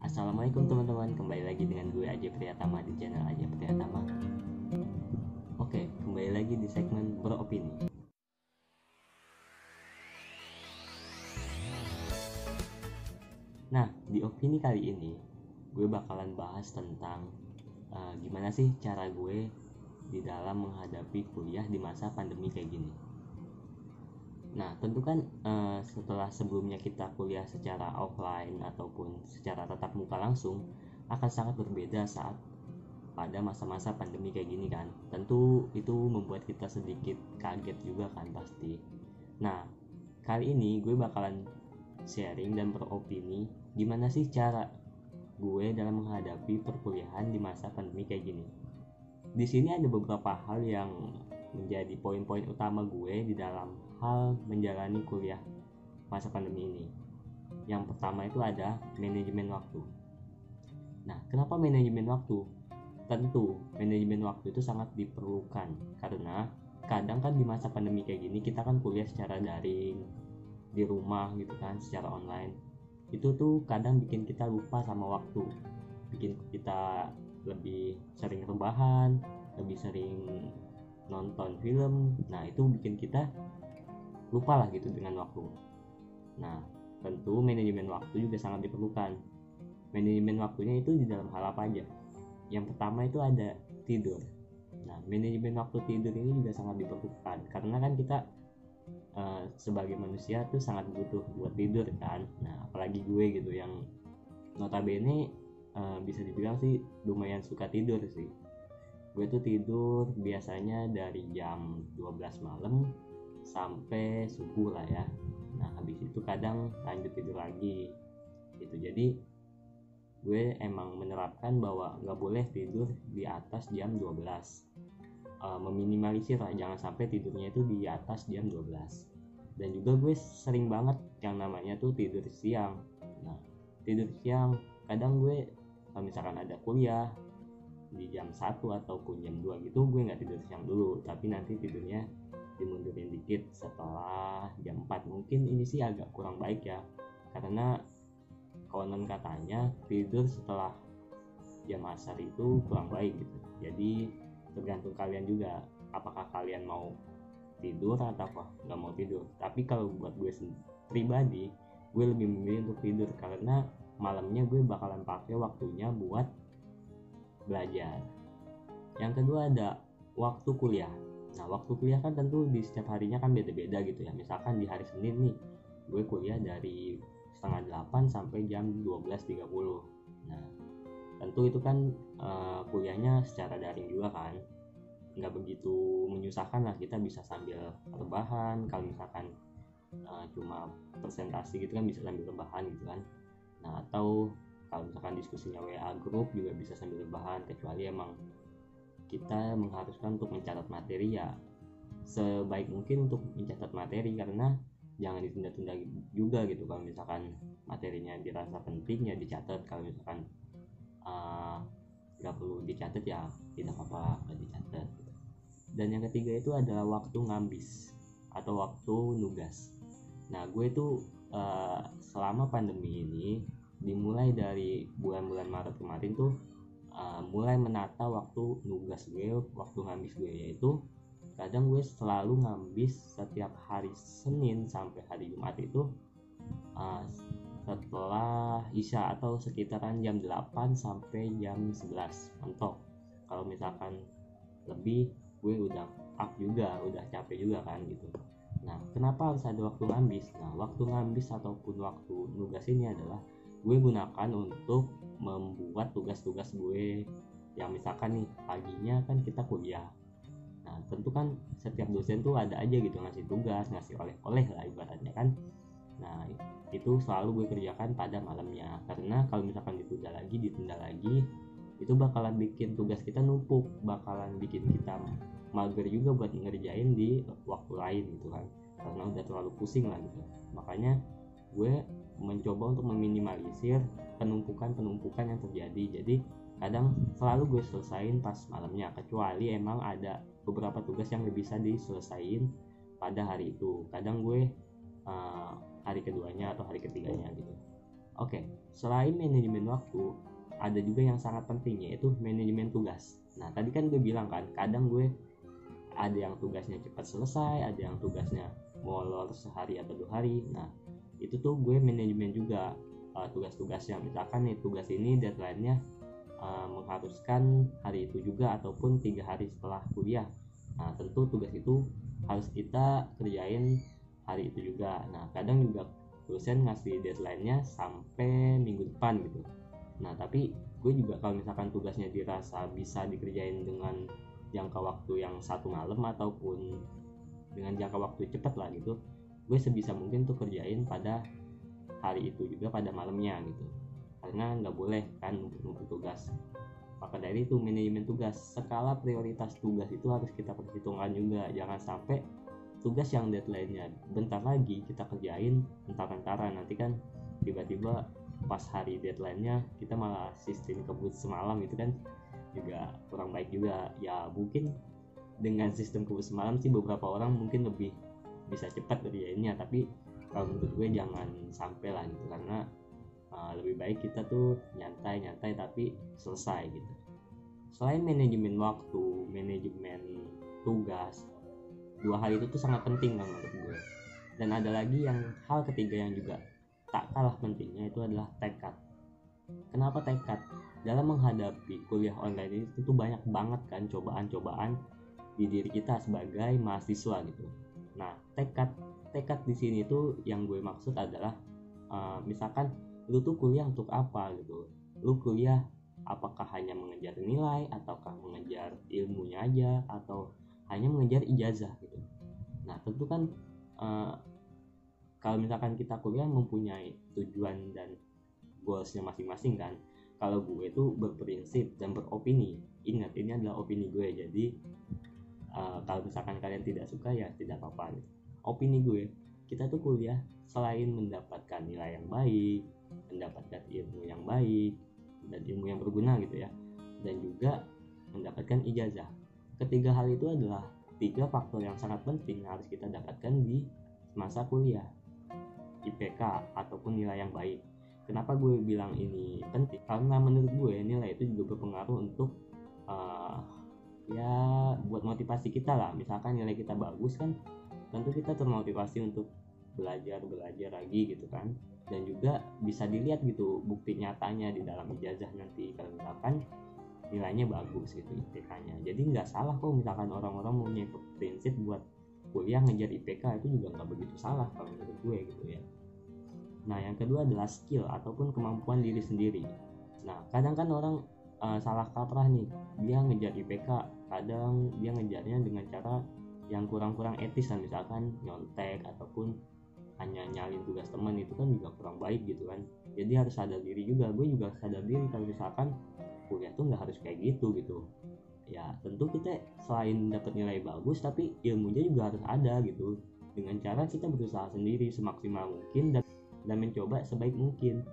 Assalamualaikum teman-teman, kembali lagi dengan gue Ajay Priyatama di channel Ajay Priyatama. Oke, kembali lagi di segmen beropini. Nah, di opini kali ini gue bakalan bahas tentang gimana sih cara gue di dalam menghadapi kuliah di masa pandemi kayak gini. Nah, tentu kan setelah sebelumnya kita kuliah secara offline ataupun secara tatap muka langsung akan sangat berbeda saat pada masa-masa pandemi kayak gini kan. Tentu itu membuat kita sedikit kaget juga kan pasti. Nah, kali ini gue bakalan sharing dan beropini gimana sih cara gue dalam menghadapi perkuliahan di masa pandemi kayak gini. Di sini ada beberapa hal yang menjadi poin-poin utama gue di dalam hal menjalani kuliah masa pandemi ini. Yang pertama itu ada manajemen waktu. Nah, kenapa manajemen waktu? Tentu manajemen waktu itu sangat diperlukan karena kadang kan di masa pandemi kayak gini kita kan kuliah secara daring di rumah gitu kan, secara online. Itu tuh kadang bikin kita lupa sama waktu, bikin kita lebih sering rebahan, lebih sering nonton film. Nah, itu bikin kita lupa lah gitu dengan waktu. Nah, tentu manajemen waktu juga sangat diperlukan. Manajemen waktunya itu di dalam hal apa aja? Yang pertama itu ada tidur. Nah, manajemen waktu tidur ini juga sangat diperlukan karena kan kita sebagai manusia tuh sangat butuh buat tidur kan. Nah, apalagi gue gitu yang notabene bisa dibilang sih lumayan suka tidur sih. Gue tuh tidur biasanya dari jam 12 malam sampai subuh lah ya. Nah, habis itu kadang lanjut tidur lagi gitu. Jadi gue emang menerapkan bahwa nggak boleh tidur di atas jam 12. Meminimalisir lah, jangan sampai tidurnya itu di atas jam 12. Dan juga gue sering banget yang namanya tuh tidur siang. Nah, tidur siang kadang gue kalau misalkan ada kuliah di jam 1 ataupun jam 2 gitu, gue nggak tidur siang dulu, tapi nanti tidurnya dimundurin dikit setelah jam 4. Mungkin ini sih agak kurang baik ya, karena konon katanya tidur setelah jam asar itu kurang baik gitu. Jadi tergantung kalian juga, apakah kalian mau tidur atau apa nggak mau tidur. Tapi kalau buat gue pribadi, gue lebih memilih untuk tidur karena malamnya gue bakalan pakai waktunya buat belajar. Yang kedua ada waktu kuliah. Nah, waktu kuliah kan tentu di setiap harinya kan beda-beda gitu ya. Misalkan di hari Senin nih, gue kuliah dari setengah 8 sampai jam 12.30. Nah, tentu itu kan kuliahnya secara daring juga kan, nggak begitu menyusahkan lah, kita bisa sambil rebahan. Kalau misalkan cuma presentasi gitu kan bisa sambil rebahan gitu kan. Nah, atau kalau misalkan diskusinya WA grup juga bisa sambil rebahan, kecuali emang kita mengharuskan untuk mencatat materi ya sebaik mungkin untuk mencatat materi, karena jangan ditunda-tunda juga gitu. Kalau misalkan materinya dirasa penting ya dicatat, kalau misalkan nggak perlu dicatat ya tidak apa-apa nggak dicatat gitu. Dan yang ketiga itu adalah waktu ngambis atau waktu nugas. Nah, gue tuh selama pandemi ini dimulai dari bulan-bulan Maret kemarin tuh mulai menata waktu nugas gue, waktu ngambis gue, yaitu kadang gue selalu ngambis setiap hari Senin sampai hari Jumat itu setelah Isya atau sekitaran jam 8 sampai jam 11 mentok. Kalau misalkan lebih, gue udah udah capek juga kan gitu. Nah, kenapa harus ada waktu ngambis? Nah, waktu ngambis ataupun waktu nugas ini adalah gue gunakan untuk membuat tugas-tugas gue. Yang misalkan nih paginya kan kita kuliah. Nah, tentu kan setiap dosen tuh ada aja gitu ngasih tugas, ngasih oleh-oleh lah ibaratnya kan. Nah, itu selalu gue kerjakan pada malamnya, karena kalau misalkan ditunda lagi itu bakalan bikin tugas kita numpuk, bakalan bikin kita mager juga buat ngerjain di waktu lain gitu kan, karena udah terlalu pusing lah gitu. Makanya gue mencoba untuk meminimalisir penumpukan yang terjadi. Jadi kadang selalu gue selesain pas malamnya, kecuali emang ada beberapa tugas yang gak bisa diselesain pada hari itu. Kadang gue hari keduanya atau hari ketiganya gitu. Oke, selain manajemen waktu, ada juga yang sangat penting, yaitu manajemen tugas. Nah, tadi kan gue bilang kan, kadang gue ada yang tugasnya cepat selesai, ada yang tugasnya molor sehari atau 2 hari. Nah, itu tuh gue manajemen juga tugas-tugasnya. Misalkan nih tugas ini deadline-nya mengharuskan hari itu juga ataupun 3 hari setelah kuliah. Nah, tentu tugas itu harus kita kerjain hari itu juga. Nah, kadang juga dosen ngasih deadline-nya sampai minggu depan gitu. Nah, tapi gue juga kalau misalkan tugasnya dirasa bisa dikerjain dengan jangka waktu yang 1 malam ataupun dengan jangka waktu cepat lah gitu, gue sebisa mungkin tuh kerjain pada hari itu juga pada malamnya gitu, karena nggak boleh kan numpuk tugas. Maka dari itu manajemen tugas, skala prioritas tugas itu harus kita perhitungkan juga. Jangan sampai tugas yang deadline-nya bentar lagi kita kerjain entar-entaran, nanti kan tiba-tiba pas hari deadline-nya kita malah sistem kebut semalam, itu kan juga kurang baik juga. Ya mungkin dengan sistem kebut semalam sih beberapa orang mungkin lebih bisa cepat kerjainnya, tapi kalau menurut gue jangan sampai lah gitu, karena lebih baik kita tuh nyantai-nyantai tapi selesai gitu. Selain manajemen waktu, manajemen tugas, 2 hal itu tuh sangat penting kan menurut gue. Dan ada lagi yang hal ketiga yang juga tak kalah pentingnya, itu adalah tekad. Kenapa tekad? Dalam menghadapi kuliah online ini tentu banyak banget kan cobaan-cobaan di diri kita sebagai mahasiswa gitu. Nah, tekad di sini tuh yang gue maksud adalah misalkan lu tuh kuliah untuk apa gitu. Lu kuliah apakah hanya mengejar nilai, ataukah mengejar ilmunya aja, atau hanya mengejar ijazah gitu. Nah, tentu kan kalau misalkan kita kuliah mempunyai tujuan dan goalsnya masing-masing kan. Kalau gue tuh berprinsip dan beropini, ingat ini adalah opini gue, jadi kalau misalkan kalian tidak suka ya tidak apa-apa gitu. Opini gue, kita tuh kuliah selain mendapatkan nilai yang baik, mendapatkan ilmu yang baik dan ilmu yang berguna gitu ya, dan juga mendapatkan ijazah. Ketiga hal itu adalah 3 faktor yang sangat penting yang harus kita dapatkan di masa kuliah. IPK ataupun nilai yang baik. Kenapa gue bilang ini penting? Karena menurut gue nilai itu juga berpengaruh untuk ya buat motivasi kita lah. Misalkan nilai kita bagus kan, tentu kita termotivasi untuk belajar lagi gitu kan. Dan juga bisa dilihat gitu bukti nyatanya di dalam ijazah nanti kalau misalkan nilainya bagus gitu IPK-nya. Jadi nggak salah kok misalkan orang-orang punya prinsip buat kuliah ngejar IPK, itu juga nggak begitu salah kalau menurut gue gitu ya. Nah, yang kedua adalah skill ataupun kemampuan diri sendiri. Nah, kadang kan orang salah kaprah nih, dia ngejar IPK, kadang dia ngejarnya dengan cara yang kurang-kurang etis kan, misalkan nyontek ataupun hanya nyalin tugas teman, itu kan juga kurang baik gitu kan. Jadi harus sadar diri juga. Gue juga sadar diri kalau misalkan kuliah tuh nggak harus kayak gitu. Ya tentu kita selain dapat nilai bagus, tapi ilmunya juga harus ada gitu, dengan cara kita berusaha sendiri semaksimal mungkin dan mencoba sebaik mungkin.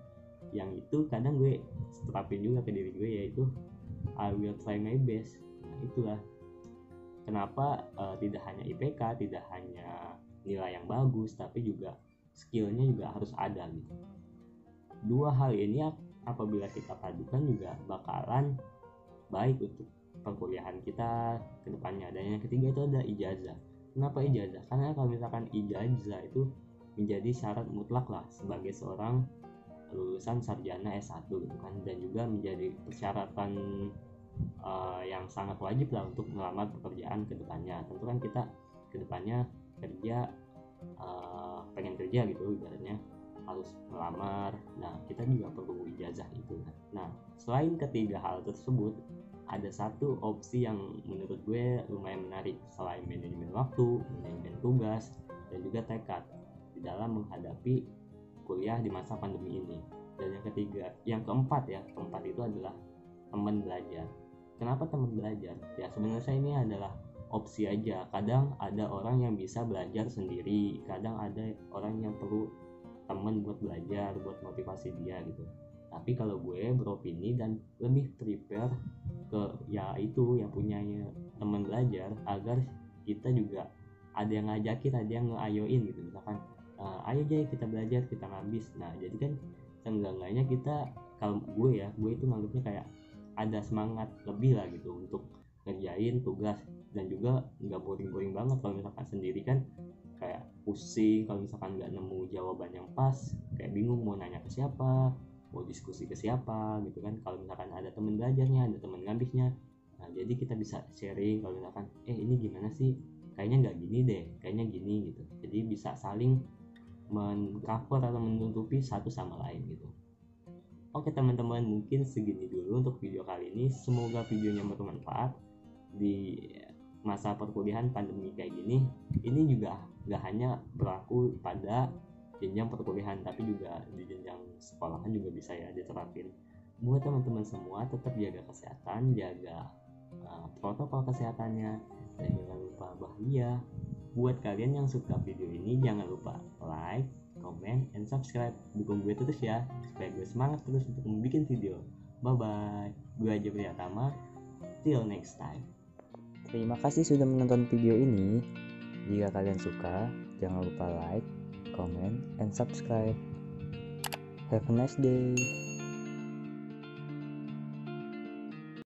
Yang itu kadang gue terapin juga ke diri gue, yaitu I will try my best. Nah, itulah kenapa tidak hanya IPK, tidak hanya nilai yang bagus, tapi juga skillnya juga harus ada gitu. 2 hal ini apabila kita padukan juga bakalan baik untuk perkuliahan kita ke depannya. Dan yang ketiga itu ada ijazah. Kenapa ijazah? Karena kalau misalkan ijazah itu menjadi syarat mutlak lah sebagai seorang lulusan sarjana S1 gitu kan, dan juga menjadi persyaratan yang sangat wajib lah untuk melamar pekerjaan ke depannya. Tentu kan kita ke depannya kerja, pengen kerja gitu ibaratnya, harus melamar. Nah, kita juga perlu ijazah itu. Nah, selain ketiga hal tersebut, ada satu opsi yang menurut gue lumayan menarik selain manajemen waktu, manajemen tugas, dan juga tekad di dalam menghadapi kuliah di masa pandemi ini. Dan yang keempat itu adalah teman belajar. Kenapa teman belajar? Ya sebenarnya ini adalah opsi aja. Kadang ada orang yang bisa belajar sendiri, kadang ada orang yang perlu teman buat belajar, buat motivasi dia gitu. Tapi kalau gue beropini dan lebih prepare ke ya itu yang punyanya teman belajar, agar kita juga ada yang ngajakin, ada yang ngeayoin gitu. Misalkan ayo Jay kita belajar, kita ngabis. Nah jadi kan seenggak-enggaknya kita, kalau gue itu nganggapnya kayak ada semangat lebih lah gitu untuk ngerjain tugas, dan juga nggak boring-boring banget. Kalau misalkan sendiri kan kayak pusing, kalau misalkan nggak nemu jawaban yang pas, kayak bingung mau nanya ke siapa, mau diskusi ke siapa gitu kan. Kalau misalkan ada teman belajarnya, ada teman ngabisnya, nah jadi kita bisa sharing. Kalau misalkan ini gimana sih, kayaknya nggak gini deh, kayaknya gini gitu. Jadi bisa saling mengcover atau menutupi satu sama lain gitu. Oke teman-teman, mungkin segini dulu untuk video kali ini. Semoga videonya bermanfaat di masa perkuliahan pandemi kayak gini. Ini juga gak hanya berlaku pada jenjang perkuliahan, tapi juga di jenjang sekolahan juga bisa ya diterapin. Buat teman-teman semua, tetap jaga kesehatan, jaga protokol kesehatannya, dan jangan lupa bahagia. Buat kalian yang suka video ini, jangan lupa like, comment, and subscribe. Dukung gue terus ya, supaya gue semangat terus untuk membuat video. Bye bye. Gue Aja Priyatama. Till next time. Terima kasih sudah menonton video ini. Jika kalian suka, jangan lupa like, comment, and subscribe. Have a nice day.